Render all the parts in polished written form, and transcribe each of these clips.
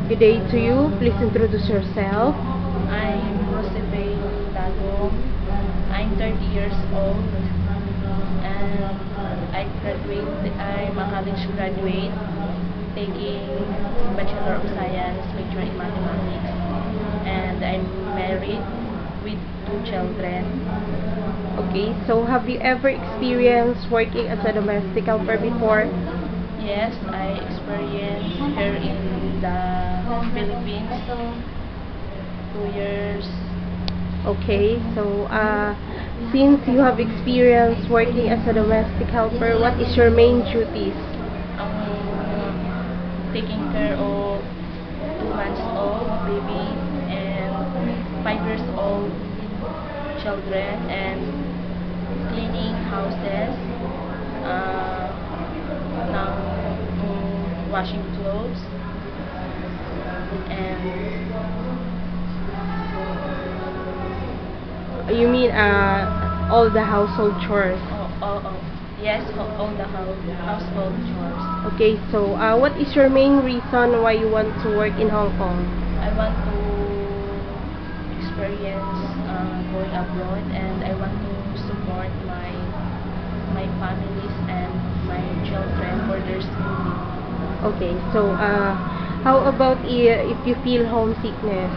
Good day to you. Please introduce yourself. I'm Josephine Tagong. I'm 30 years old and I'm a college graduate taking Bachelor of Science major in Mathematics, and I'm married with 2 children. Okay, so have you ever experienced working as a domestic helper before? Yes, I experienced here in the Philippines 2 years. Okay, so since you have experience working as a domestic helper, what is your main duties? Taking care of 2 months old baby and 5 years old children, and cleaning houses, now washing clothes, and You mean all the household chores? yes, all the household chores. Okay, so what is your main reason why you want to work in Hong Kong? I want to experience going abroad, and I want to support my families and my children for their schooling. Okay, so how about if you feel homesickness?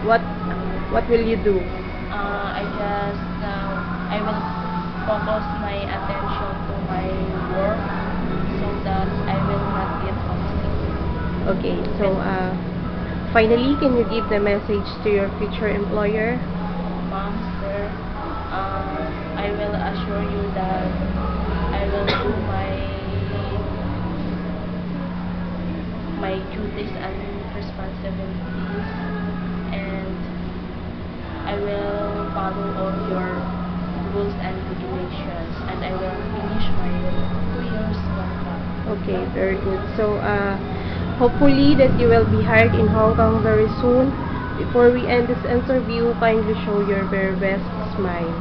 What will you do? I will focus my attention to my work so that I will not get homesick. Okay, so finally, can you give the message to your future employer? Mom, sir, I will assure you that I will do my duties and responsibilities, and I will follow all your rules and regulations, and I will finish my 2 years contract. Okay, very good. So hopefully that you will be hired in Hong Kong very soon. Before we end this interview, kindly show your very best smile.